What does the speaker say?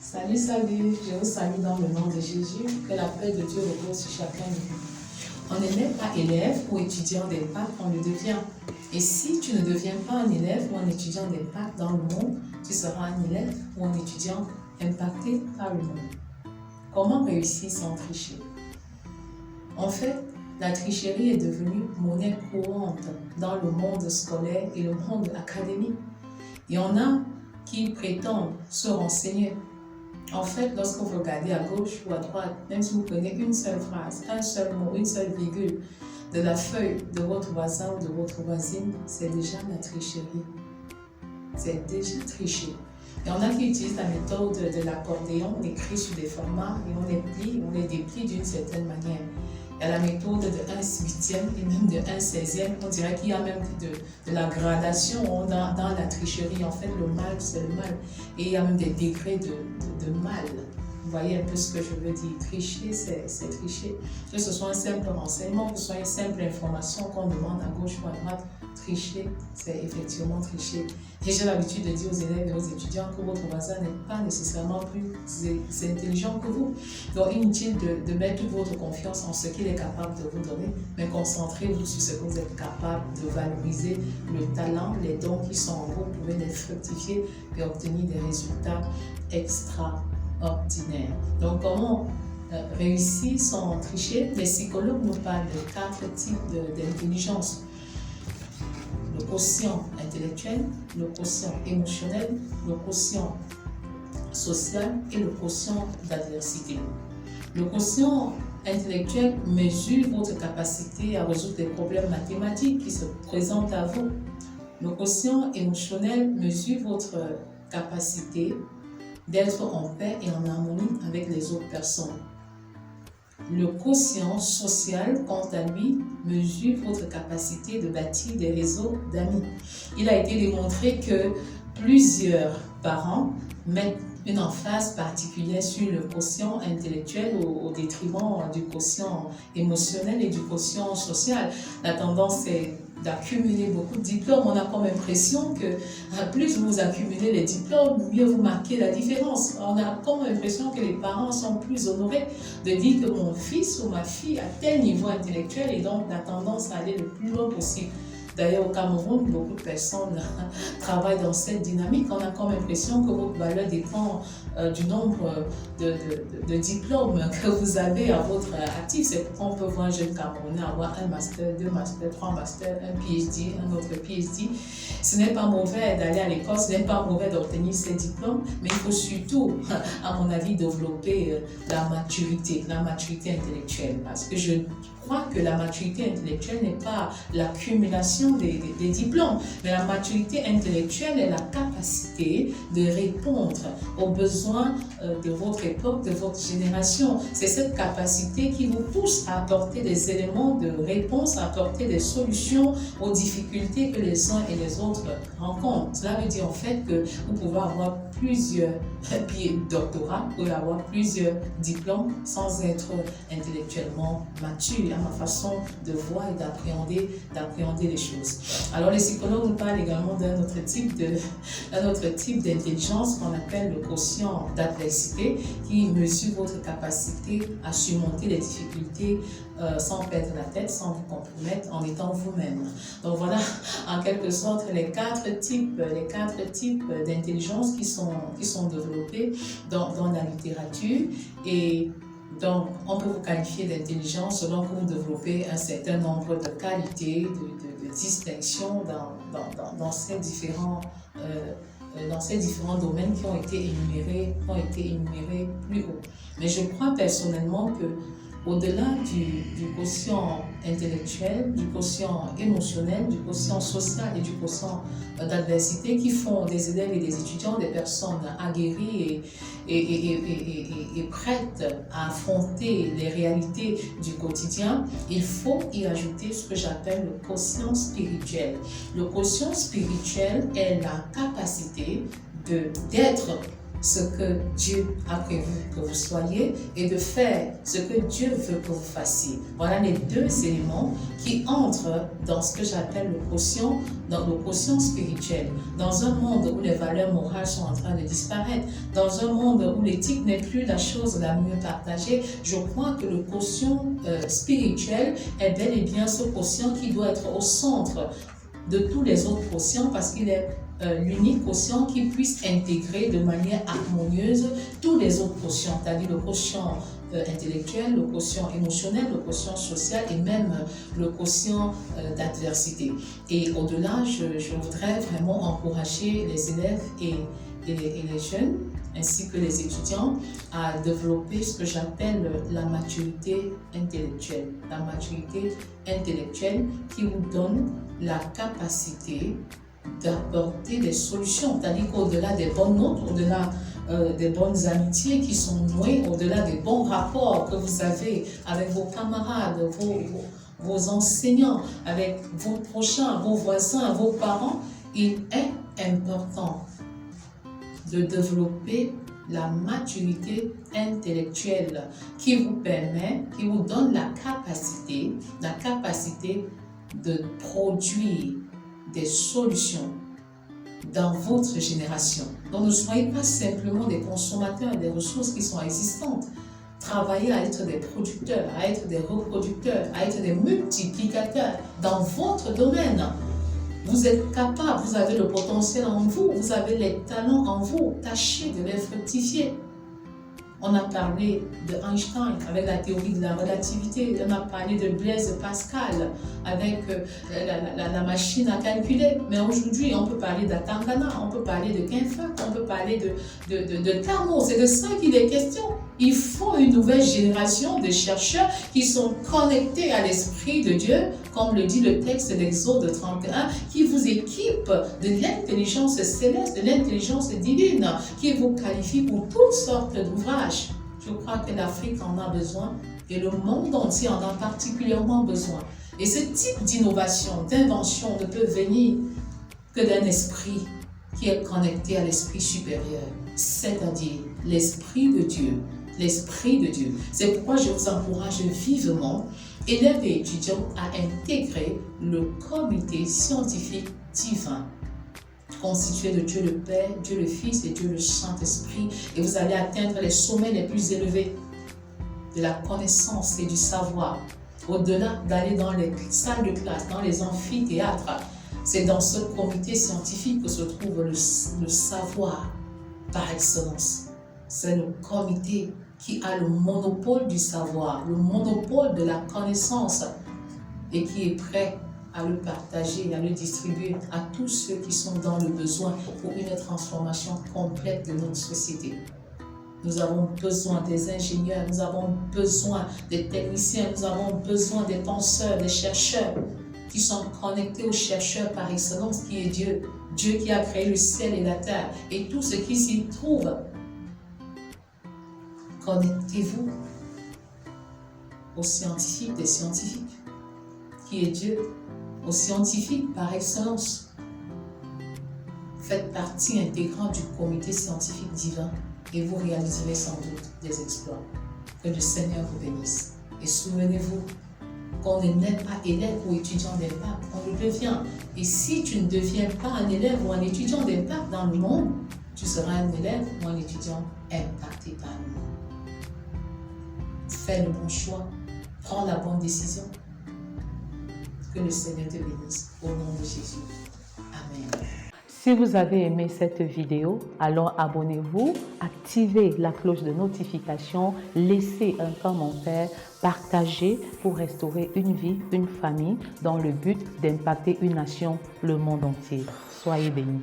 Salut, salut, je vous salue dans le nom de Jésus, que la paix de Dieu repose sur chacun de nous. On n'est pas élève ou étudiant d'impact, on le devient. Et si tu ne deviens pas un élève ou un étudiant d'impact dans le monde, tu seras un élève ou un étudiant impacté par le monde. Comment réussir sans tricher? En fait, la tricherie est devenue monnaie courante dans le monde scolaire et le monde académique. Il y en a qui prétendent se renseigner. En fait, lorsque vous regardez à gauche ou à droite, même si vous prenez une seule phrase, un seul mot, une seule virgule de la feuille de votre voisin ou de votre voisine, c'est déjà la tricherie. C'est déjà triché. Il y en a qui utilisent la méthode de l'accordéon, on écrit sur des formats et on les déplie d'une certaine manière. Il y a la méthode de 1/8e et même de 1/16e. On dirait qu'il y a même de la gradation dans la tricherie. En fait, le mal, c'est le mal. Et il y a même des degrés de mal. Vous voyez un peu ce que je veux dire. Tricher, c'est tricher. Que ce soit un simple renseignement, que ce soit une simple information qu'on demande à gauche ou à droite, tricher, c'est effectivement tricher. Et j'ai l'habitude de dire aux élèves et aux étudiants que votre voisin n'est pas nécessairement plus intelligent que vous. Donc inutile de mettre toute votre confiance en ce qu'il est capable de vous donner, mais concentrez-vous sur ce que vous êtes capable de valoriser, le talent, les dons qui sont en vous, vous pouvez les fructifier et obtenir des résultats extraordinaires. Donc comment réussir sans tricher? Les psychologues nous parlent de 4 types d'intelligence. Le quotient intellectuel, le quotient émotionnel, le quotient social et le quotient d'adversité. Le quotient intellectuel mesure votre capacité à résoudre des problèmes mathématiques qui se présentent à vous. Le quotient émotionnel mesure votre capacité d'être en paix et en harmonie avec les autres personnes. Le quotient social, quant à lui, mesure votre capacité de bâtir des réseaux d'amis. Il a été démontré que plusieurs parents mettent une emphase particulière sur le quotient intellectuel au détriment du quotient émotionnel et du quotient social. La tendance est d'accumuler beaucoup de diplômes. On a comme impression que plus vous accumulez les diplômes, mieux vous marquez la différence. On a comme l'impression que les parents sont plus honorés de dire que mon fils ou ma fille a tel niveau intellectuel et donc la tendance à aller le plus loin possible. D'ailleurs, au Cameroun, beaucoup de personnes travaillent dans cette dynamique. On a comme l'impression que votre valeur dépend du nombre de diplômes que vous avez à votre actif. C'est pourquoi on peut voir un jeune Camerounais avoir un master, 2 masters, 3 masters, un PhD, un autre PhD. Ce n'est pas mauvais d'aller à l'école, ce n'est pas mauvais d'obtenir ces diplômes, mais il faut surtout, à mon avis, développer la maturité intellectuelle. Parce que je crois que la maturité intellectuelle n'est pas l'accumulation des diplômes, mais la maturité intellectuelle est la capacité de répondre aux besoins de votre époque, de votre génération. C'est cette capacité qui vous pousse à apporter des éléments de réponse, à apporter des solutions aux difficultés que les uns et les autres rencontrent. Cela veut dire en fait que vous pouvez avoir plusieurs doctorats, vous pouvez avoir plusieurs diplômes sans être intellectuellement mature, à ma façon de voir et d'appréhender les choses. Alors les psychologues nous parlent également d'un autre type d'intelligence qu'on appelle le quotient d'adversité, qui mesure votre capacité à surmonter les difficultés sans perdre la tête, sans vous compromettre, en étant vous-même. Donc voilà, en quelque sorte, les quatre types d'intelligence qui sont développés dans la littérature. Et donc, on peut vous qualifier d'intelligence selon que vous développez un certain nombre de qualités, de distinctions dans ces différents domaines qui ont été énumérés plus haut. Mais je crois personnellement que au-delà du quotient intellectuel, du quotient émotionnel, du quotient social et du quotient d'adversité qui font des élèves et des étudiants des personnes aguerries et prêtes à affronter les réalités du quotidien, il faut y ajouter ce que j'appelle le quotient spirituel. Le quotient spirituel est la capacité d'être ce que Dieu a prévu que vous soyez et de faire ce que Dieu veut que vous fassiez. Voilà les deux éléments qui entrent dans ce que j'appelle le quotient spirituel. Dans un monde où les valeurs morales sont en train de disparaître, dans un monde où l'éthique n'est plus la chose la mieux partagée, je crois que le quotient spirituel est bel et bien ce quotient qui doit être au centre de tous les autres quotients parce qu'il est l'unique quotient qui puisse intégrer de manière harmonieuse tous les autres quotients, c'est-à-dire le quotient intellectuel, le quotient émotionnel, le quotient social et même le quotient d'adversité. Et au-delà, je voudrais vraiment encourager les élèves et les jeunes, ainsi que les étudiants, à développer ce que j'appelle la maturité intellectuelle. La maturité intellectuelle qui vous donne la capacité d'apporter des solutions, c'est-à-dire qu'au-delà des bonnes notes, au-delà des bonnes amitiés qui sont nouées, au-delà des bons rapports que vous avez avec vos camarades, vos enseignants, avec vos prochains, vos voisins, vos parents, il est important de développer la maturité intellectuelle qui vous permet, qui vous donne la capacité de produire des solutions dans votre génération. Donc ne soyez pas simplement des consommateurs des ressources qui sont existantes. Travaillez à être des producteurs, à être des reproducteurs, à être des multiplicateurs dans votre domaine. Vous êtes capable, vous avez le potentiel en vous, vous avez les talents en vous. Tâchez de les fructifier. On a parlé de Einstein avec la théorie de la relativité. On a parlé de Blaise Pascal avec la machine à calculer. Mais aujourd'hui, on peut parler d'Atangana, on peut parler de Kinfak, on peut parler de Carnot. C'est de ça qu'il est question. Il faut une nouvelle génération de chercheurs qui sont connectés à l'Esprit de Dieu, comme le dit le texte d'Exode 31, qui vous équipe de l'intelligence céleste, de l'intelligence divine, qui vous qualifie pour toutes sortes d'ouvrages. Je crois que l'Afrique en a besoin et le monde entier en a particulièrement besoin. Et ce type d'innovation, d'invention ne peut venir que d'un esprit qui est connecté à l'esprit supérieur, c'est-à-dire l'Esprit de Dieu. L'Esprit de Dieu. C'est pourquoi je vous encourage vivement, élèves et étudiants, à intégrer le comité scientifique divin, constitué de Dieu le Père, Dieu le Fils et Dieu le Saint-Esprit, et vous allez atteindre les sommets les plus élevés de la connaissance et du savoir. Au-delà d'aller dans les salles de classe, dans les amphithéâtres, c'est dans ce comité scientifique que se trouve le savoir par excellence. C'est le comité qui a le monopole du savoir, le monopole de la connaissance et qui est prêt à le partager, à le distribuer à tous ceux qui sont dans le besoin pour une transformation complète de notre société. Nous avons besoin des ingénieurs, nous avons besoin des techniciens, nous avons besoin des penseurs, des chercheurs qui sont connectés aux chercheurs par excellence qui est Dieu. Dieu qui a créé le ciel et la terre et tout ce qui s'y trouve. Connectez-vous aux scientifiques des scientifiques, qui est Dieu, aux scientifiques par excellence. Faites partie intégrante du comité scientifique divin et vous réaliserez sans doute des exploits. Que le Seigneur vous bénisse. Et souvenez-vous qu'on n'est pas élève ou étudiant d'impact, on le devient. Et si tu ne deviens pas un élève ou un étudiant d'impact dans le monde, tu seras un élève ou un étudiant impacté par le monde. Fais le bon choix, prends la bonne décision. Que le Seigneur te bénisse au nom de Jésus. Amen. Si vous avez aimé cette vidéo, alors abonnez-vous, activez la cloche de notification, laissez un commentaire, partagez pour restaurer une vie, une famille dans le but d'impacter une nation, le monde entier. Soyez bénis.